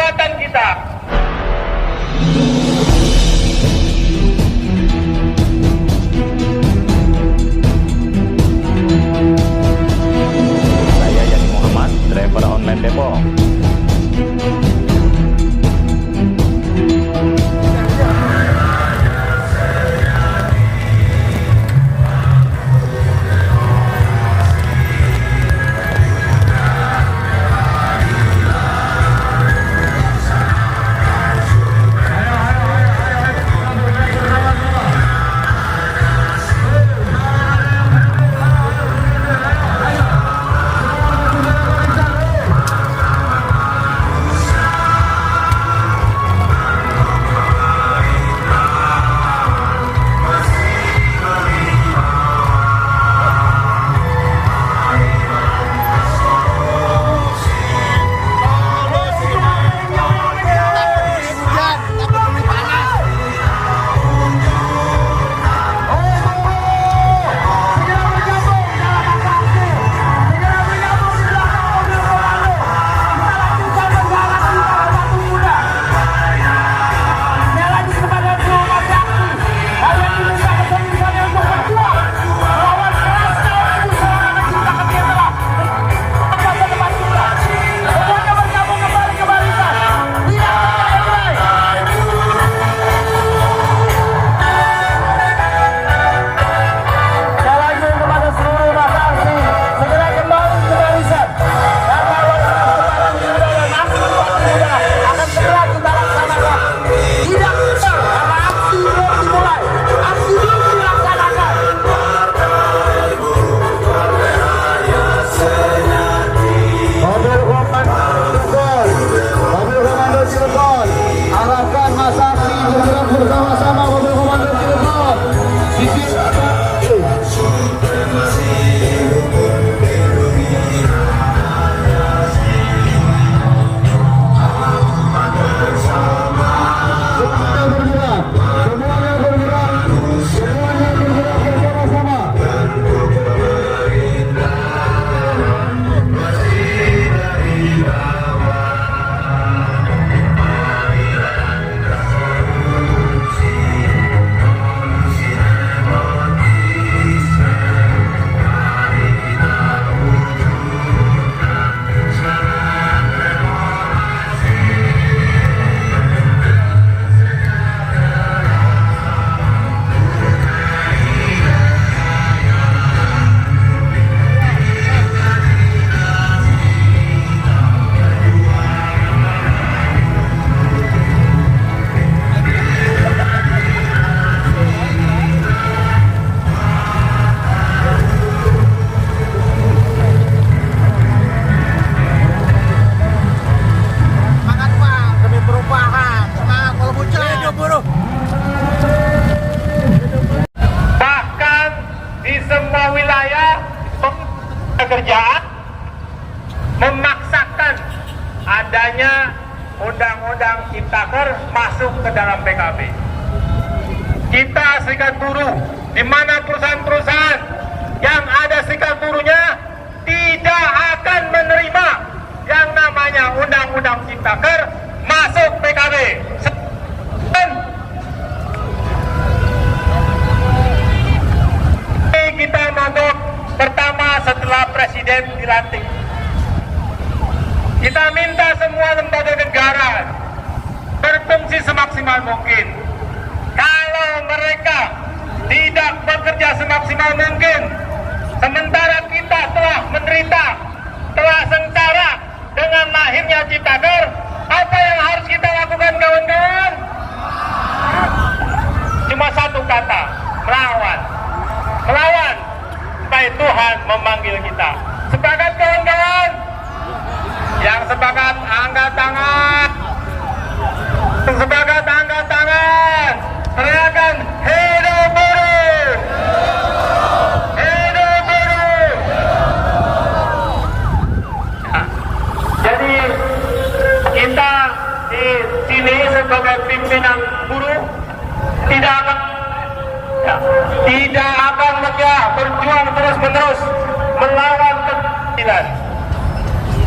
kekuatan kita. Saya Yani Muhammad, driver online Depok. Pekerjaan memaksakan adanya undang-undang Ciptaker masuk ke dalam PKB. Kita serikat buruh, di mana perusahaan-perusahaan yang ada serikat buruhnya tidak akan menerima yang namanya undang-undang Ciptaker masuk PKB. Kita mogok pertama setelah presiden dilantik. Kita minta semua lembaga negara berfungsi semaksimal mungkin. Kalau mereka tidak bekerja semaksimal mungkin, sementara kita telah menderita, telah sengsara dengan lahirnya Ciptaker, apa yang harus kita lakukan, kawan-kawan? Cuma satu kata, melawan. Melawan supaya Tuhan memanggil kita. Sepakat, kawan-kawan? Yang sepakat angkat tangan. Yang sepakat angkat tangan. Teriakan hidup buruh. Hidup buruh. Nah, jadi kita di sini sebagai pimpinan buruh tidak akan megah berjuang terus-menerus melawan kekecilan.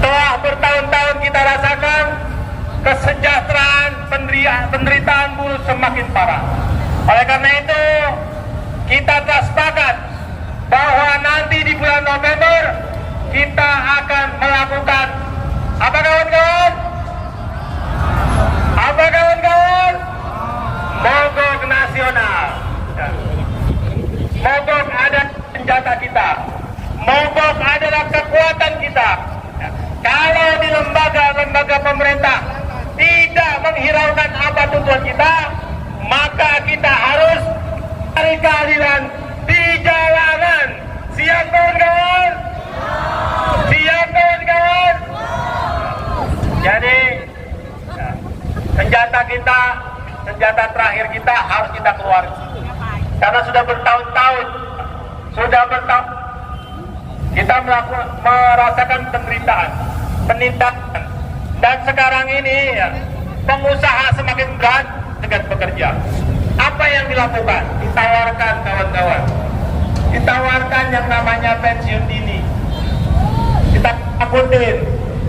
Telah bertahun-tahun kita rasakan penderitaan buruh semakin parah. Oleh karena itu, kita telah sepakat bahwa nanti di bulan November kita akan melakukan apa kawan-kawan? Apa kawan-kawan? Mogok nasional. Mogok adalah senjata kita. Mogok adalah kekuatan kita. Kalau di lembaga-lembaga pemerintah tidak menghiraukan apa tujuan kita, maka kita harus cari keadilan di jalanan. Siap kawan-kawan? Siap kawan-kawan? Jadi senjata kita, senjata terakhir kita harus kita keluarkan. Karena sudah bertahun-tahun kita merasakan penderitaan, penindasan, dan sekarang ini ya, pengusaha semakin berat dengan bekerja. Apa yang dilakukan? Ditawarkan kawan-kawan, ditawarkan yang namanya pensiun dini. Kita takutin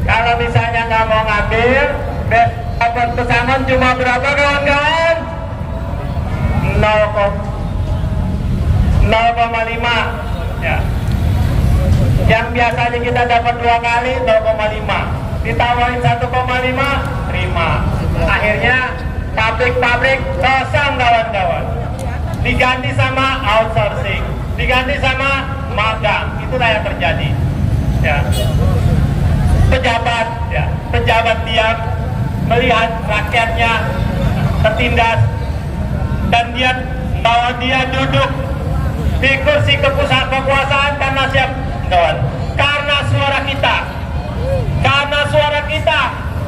kalau misalnya nggak mau ngambil, dapat pesangon cuma berapa kawan-kawan? 0,5 ya. Yang biasanya kita dapat 2 kali 0,5, ditawarin 1,5 terima. Akhirnya pabrik-pabrik kosong kawan-kawan, diganti sama outsourcing, diganti sama magang. Itulah yang terjadi ya. Pejabat diam melihat rakyatnya tertindas, dan bahwa dia duduk di kursi kekuasaan karena siapa kawan? Karena suara kita,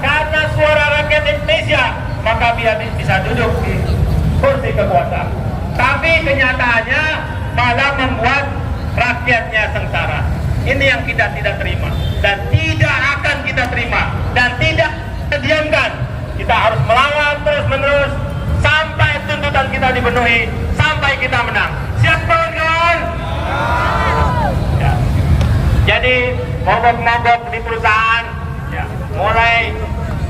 karena suara rakyat Indonesia, maka dia bisa duduk di kursi kekuasaan. Tapi kenyataannya malah membuat rakyatnya sengsara. Ini yang kita tidak terima dan tidak akan kita terima dan tidak kita diamkan. Kita harus melawan terus-menerus sampai tuntutan kita dipenuhi, sampai kita menang. Siap kawan-kawan? Ya. Jadi mogok-mogok di perusahaan ya, mulai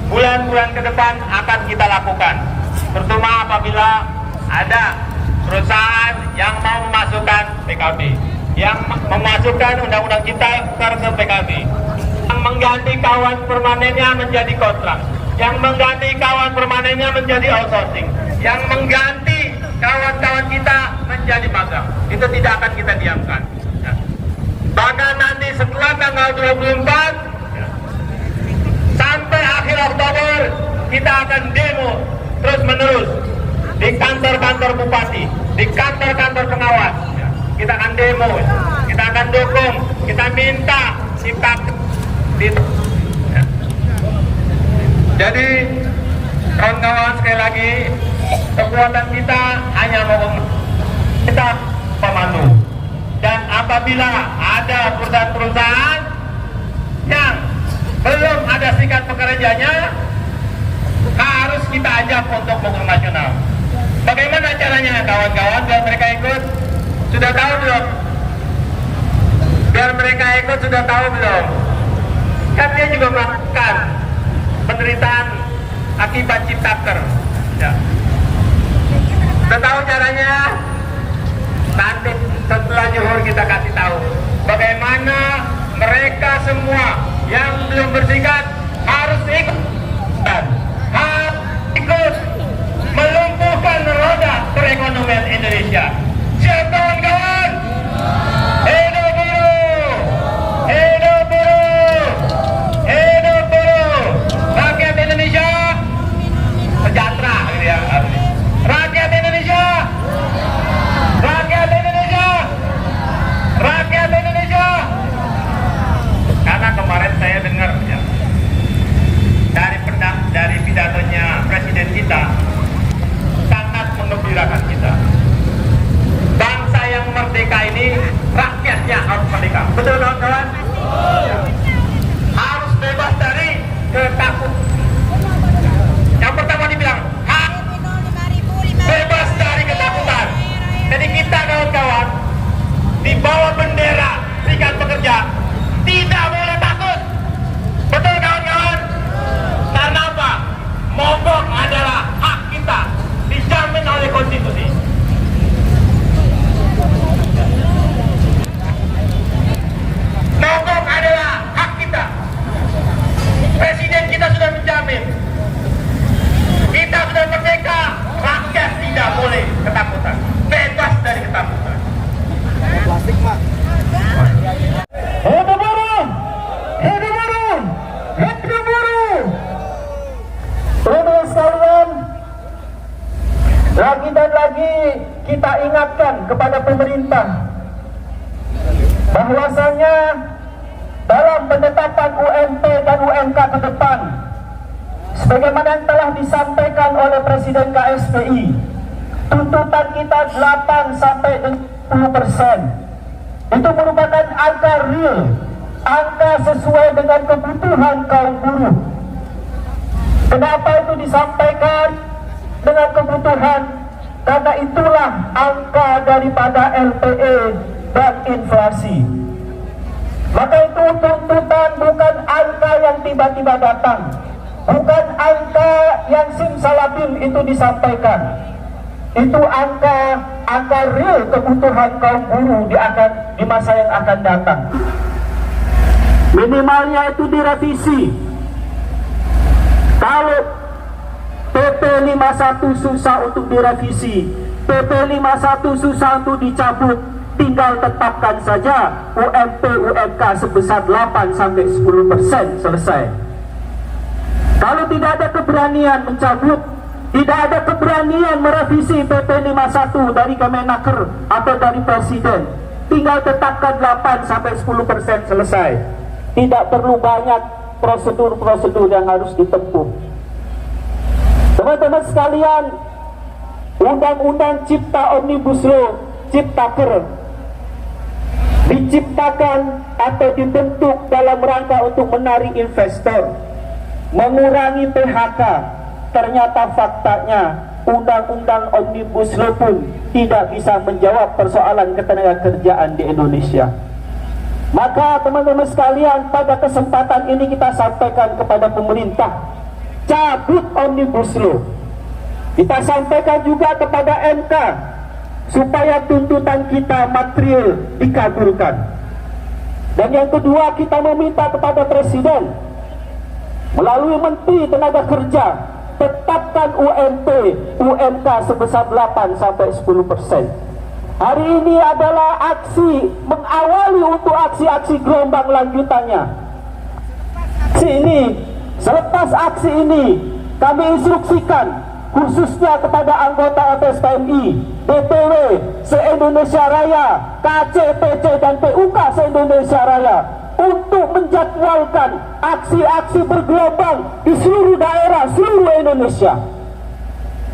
bulan-bulan ke depan akan kita lakukan, terutama apabila ada perusahaan yang mau memasukkan PKB, yang memasukkan undang-undang cipta kerja PKB, yang mengganti kawan permanennya menjadi kontrak, yang mengganti kawan permanennya menjadi outsourcing, yang mengganti kawan-kawan kita menjadi magang. Itu tidak akan kita diamkan ya. Bahkan nanti setelah tanggal 24 ya, sampai akhir Oktober kita akan demo terus-menerus di kantor-kantor bupati, di kantor-kantor pengawas ya. Kita akan demo, kita akan dukung, kita minta cipta ya. Jadi kawan-kawan, sekali lagi, kekuatan kita hanya mau kita pemandu. Dan apabila ada perusahaan-perusahaan yang belum ada serikat pekerjanya, harus kita ajak untuk mogok nasional. Bagaimana caranya kawan-kawan biar mereka ikut? Sudah tahu belum? Biar mereka ikut sudah tahu belum? Kan dia juga melakukan penderitaan akibat ciptaker ya. Sudah tahu caranya? Nanti setelah zuhur kita kasih tahu bagaimana mereka semua yang belum bersikat harus ikut dan harus ikut melumpuhkan roda perekonomian Indonesia. Siap kawan-kawan? Hidup buruh! Hidup buruh! Hidup buruh! Rakyat Indonesia sejahtera gitu ya. Rakyat Indonesia! Rakyat Indonesia! Rakyat Indonesia! Karena kemarin saya dengar ya, kepada pemerintah bahwasanya dalam penetapan UMP dan UMK ke depan, sebagaimana yang telah disampaikan oleh Presiden KSPI, tuntutan kita 8 sampai 10%. Itu merupakan angka real, angka sesuai dengan kebutuhan kaum buruh. Kenapa itu disampaikan dengan kebutuhan? Karena itulah angka daripada LPE dan inflasi. Maka itu tuntutan bukan angka yang tiba-tiba datang, bukan angka yang simsalabim itu disampaikan. Itu angka real kebutuhan kaum buruh di masa yang akan datang. Minimalnya itu direvisi. Kalau PP 51 susah untuk direvisi, PP 51 susah untuk dicabut, tinggal tetapkan saja UMP UMK sebesar 8 sampai 10%, selesai. Kalau tidak ada keberanian mencabut, tidak ada keberanian merevisi PP 51 dari Kemenaker atau dari Presiden, tinggal tetapkan 8 sampai 10%, selesai. Tidak perlu banyak prosedur-prosedur yang harus ditempuh. Teman-teman sekalian, Undang-Undang Cipta Omnibus Law, Ciptaker, diciptakan atau dibentuk dalam rangka untuk menarik investor, mengurangi PHK. Ternyata faktanya Undang-Undang Omnibus Law pun tidak bisa menjawab persoalan ketenagakerjaan di Indonesia. Maka teman-teman sekalian, pada kesempatan ini kita sampaikan kepada pemerintah, cabut Omnibus Law. Kita sampaikan juga kepada MK supaya tuntutan kita material dikabulkan. Dan yang kedua, kita meminta kepada Presiden melalui Menteri Tenaga Kerja, tetapkan UMP UMK sebesar 8 sampai 10%. Hari ini adalah aksi mengawali untuk aksi-aksi gelombang lanjutannya. Selepas aksi ini, kami instruksikan khususnya kepada anggota FSPMI, DPW se-Indonesia Raya, KCPC dan PUK se-Indonesia Raya untuk menjadwalkan aksi-aksi bergelombang di seluruh daerah, seluruh Indonesia.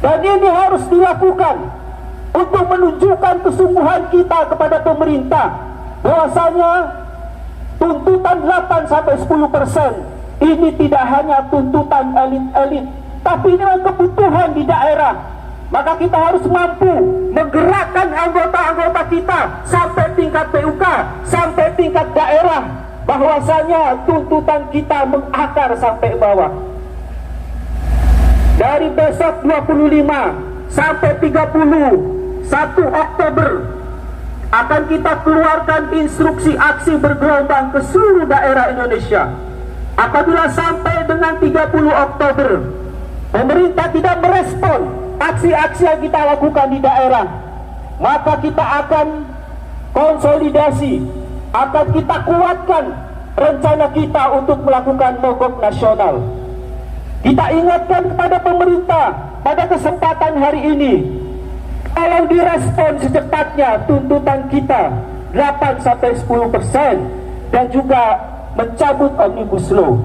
Dan ini harus dilakukan untuk menunjukkan kesungguhan kita kepada pemerintah bahwasanya tuntutan 8 sampai 10% ini tidak hanya tuntutan elit-elit, tapi ini adalah kebutuhan di daerah. Maka kita harus mampu menggerakkan anggota-anggota kita sampai tingkat PUK, sampai tingkat daerah, bahwasanya tuntutan kita mengakar sampai bawah. Dari besok 25 sampai 31 Oktober akan kita keluarkan instruksi aksi bergelombang ke seluruh daerah Indonesia. Apabila sampai dengan 30 Oktober pemerintah tidak merespon aksi-aksi yang kita lakukan di daerah, maka kita akan konsolidasi, akan kita kuatkan rencana kita untuk melakukan mogok nasional. Kita ingatkan kepada pemerintah pada kesempatan hari ini, kalau direspon secepatnya tuntutan kita 8 sampai 10% dan juga mencabut Omnibus Law.